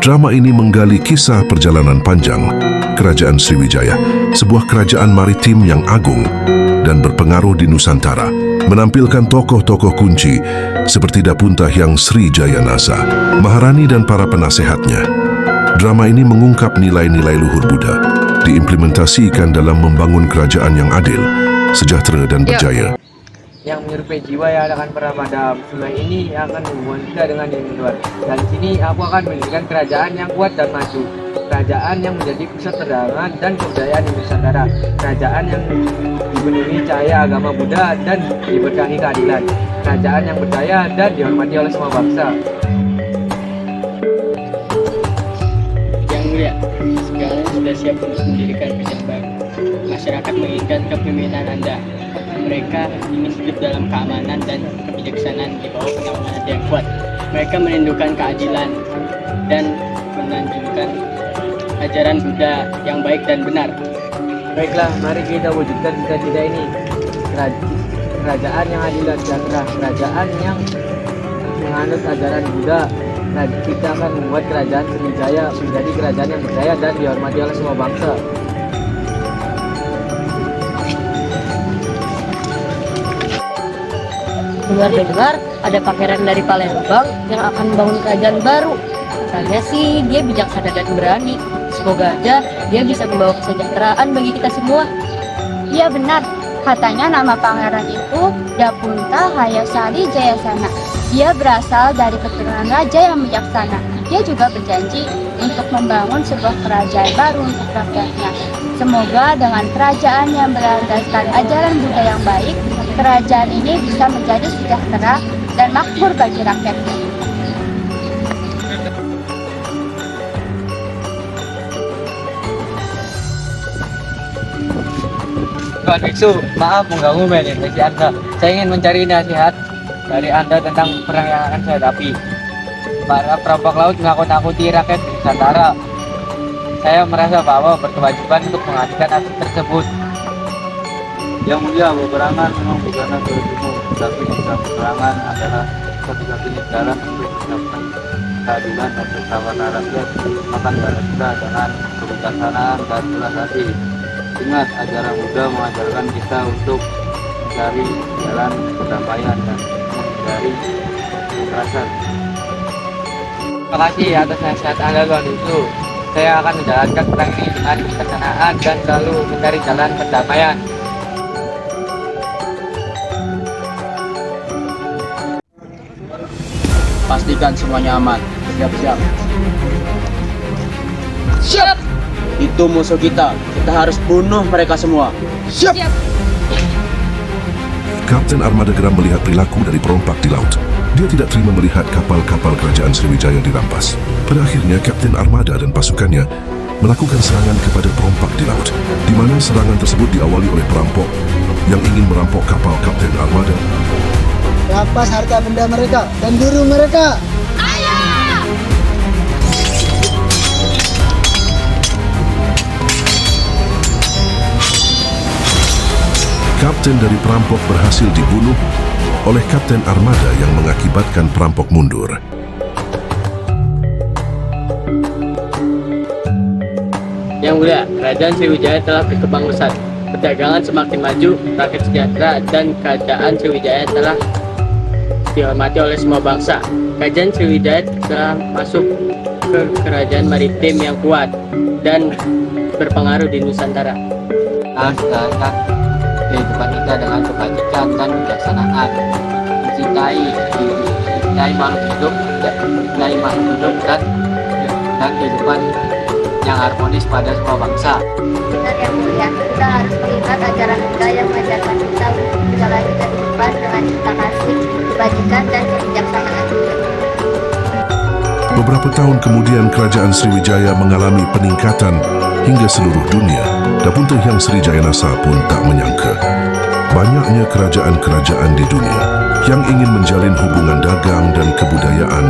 Drama ini menggali kisah perjalanan panjang Kerajaan Sriwijaya, sebuah kerajaan maritim yang agung dan berpengaruh di Nusantara, menampilkan tokoh-tokoh kunci seperti Dapunta Hyang Srijayanasa, Maharani dan para penasehatnya. Drama ini mengungkap nilai-nilai luhur Buddha, diimplementasikan dalam membangun kerajaan yang adil, sejahtera dan berjaya. Yang menyerupai jiwa yang akan pernah padam. Sungai ini akan menghubungkan kita dengan yang di luar. Dan di sini aku akan mendirikan kerajaan yang kuat dan maju. Kerajaan yang menjadi pusat perdagangan dan kebudayaan di Nusantara. Kerajaan yang dipenuhi cahaya agama Buddha dan diberkahi keadilan. Kerajaan yang berdaya dan dihormati oleh semua bangsa. Yang mulia, segalanya sudah siap untuk mendirikan kerajaan baru. Masyarakat menginginkan kepemimpinan Anda. Mereka ingin hidup dalam keamanan dan kebijaksanaan di bawah pengawasan yang kuat. Mereka merindukan keadilan dan menanjungkan ajaran Buddha yang baik dan benar. Baiklah, mari kita wujudkan cita-cita ini. Kerajaan yang adil dan sejahtera, kerajaan yang menganut ajaran Buddha. Kita akan membuat kerajaan Sriwijaya menjadi kerajaan yang berdaya dan dihormati oleh semua bangsa. Dengar-dengar ada pangeran dari Palembang yang akan membangun kerajaan baru. Katanya sih dia bijaksana dan berani. Semoga aja dia bisa membawa kesejahteraan bagi kita semua. Iya benar, katanya nama pangeran itu Dapunta Hyang Srijayanasa. Dia berasal dari keturunan raja yang bijaksana. Dia juga berjanji untuk membangun sebuah kerajaan baru untuk rakyatnya. Semoga dengan kerajaan yang berlandaskan ajaran Buddha yang baik, kerajaan ini bisa menjadi sejahtera dan makmur bagi rakyatnya. Tuan Biksu, maaf mengganggu meditasi Anda. Saya ingin mencari nasihat dari Anda tentang perang yang akan saya hadapi. Para perampok laut menakut-nakuti rakyat di Nusantara. Saya merasa bahwa berkewajiban untuk menghentikan aksi tersebut. Yang mulia, peperangan memang bukanlah solusimu, tetapi peperangan adalah satu-satunya jalan untuk mencapai keadilan dan keselamatan rakyat. Makan kita dengan kebijaksanaan dan belas hati. Ingat, ajaran Buddha mengajarkan kita untuk mencari jalan perdamaian dan menghindari kekerasan. Terima kasih atas nasihat Anda, Tuan Biksu. Saya akan menjalankan perang ini dengan kebijaksanaan dan selalu mencari jalan perdamaian. Pastikan semuanya aman. Siap-siap. Siap! Itu musuh kita. Kita harus bunuh mereka semua. Siap! Kapten Armada geram melihat perilaku dari perompak di laut. Dia tidak terima melihat kapal-kapal kerajaan Sriwijaya dirampas. Pada akhirnya, Kapten Armada dan pasukannya melakukan serangan kepada perompak di laut, di mana serangan tersebut diawali oleh perampok yang ingin merampok kapal Kapten Armada. Rampas harta benda mereka dan buru mereka. Kapten dari perampok berhasil dibunuh oleh Kapten Armada yang mengakibatkan perampok mundur. Yang mulia, kerajaan Sriwijaya telah berkembang pesat. Perdagangan semakin maju, rakyat sejahtera, dan kerajaan Sriwijaya telah dihormati oleh semua bangsa. Kerajaan Sriwijaya telah masuk ke kerajaan maritim yang kuat dan berpengaruh di Nusantara. Menjalankan kehidupan kita dengan kebajikan dan kebijaksanaan, mencintai makhluk hidup dan kehidupan yang harmonis pada semua bangsa. Benar yang mulia, kita harus mengingat ajaran Buddha yang mengajarkan kita untuk menjalani kehidupan dengan cinta kasih, kebajikan, dan kebijaksanaan. Beberapa tahun kemudian kerajaan Sriwijaya mengalami peningkatan hingga seluruh dunia. Dapunta Hyang Srijayanasa pun tak menyangka banyaknya kerajaan-kerajaan di dunia yang ingin menjalin hubungan dagang dan kebudayaan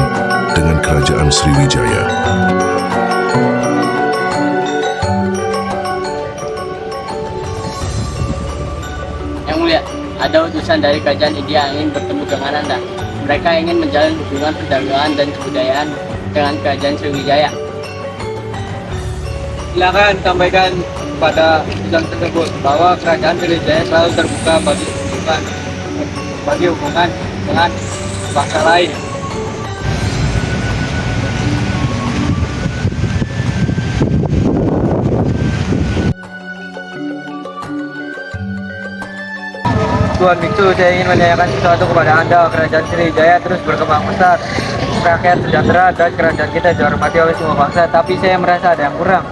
dengan kerajaan Sriwijaya. Yang mulia, ada utusan dari kerajaan India yang ingin bertemu dengan Anda. Mereka ingin menjalin hubungan perdagangan dan kebudayaan dengan kerajaan Sriwijaya. Silakan sampaikan pada sidang tersebut bahwa kerajaan Sriwijaya selalu terbuka bagi hubungan dengan bangsa lain. Tuan Biksu, saya ingin menanyakan sesuatu kepada Anda. Kerajaan Sriwijaya terus berkembang pesat. Rakyat sejahtera dan kerajaan kita dihormati oleh semua bangsa, tapi saya merasa ada yang kurang.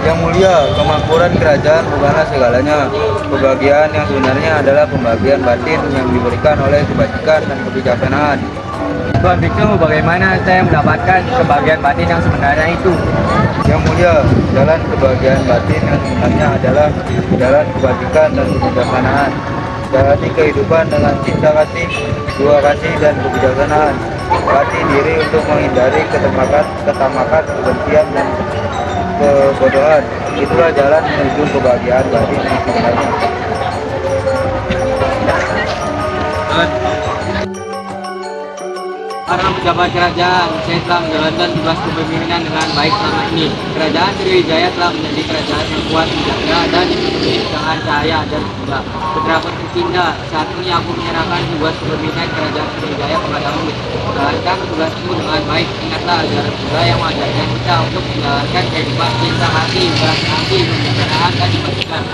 Yang mulia, kemakmuran kerajaan bukanlah segalanya. Kebahagiaan yang sebenarnya adalah pembagian batin yang diberikan oleh kebajikan dan kebijaksanaan. Tuan Biksu, bagaimana saya mendapatkan kebahagiaan batin yang sebenarnya itu? Yang mulia, jalan kebahagiaan batin yang sebenarnya adalah jalan kebajikan dan kebijaksanaan. Jalani kehidupan dengan cinta kasih, dua kasih, dan kebijaksanaan. Latih diri untuk menghindari ketamakan, kebencian, dan kebodohan. Itulah jalan menuju kebahagiaan batin yang sebenarnya. Para pejabat kerajaan, saya telah menjalankan tugas kepemimpinan dengan baik selama ini. Kerajaan Sriwijaya telah menjadi kerajaan yang kuat, sejahtera, dan dipenuhi dengan cahaya dan semoga. Putra tercinta, saat ini aku menyerahkan tugas kepemimpinan kerajaan Sriwijaya kepadamu. Jalankan tugasmu dengan baik. Ingatlah ajaran Buddha yang mengajarkan kita untuk menjalankan kehidupan cinta hati, belas hati, kebijaksanaan, dan kebajikan.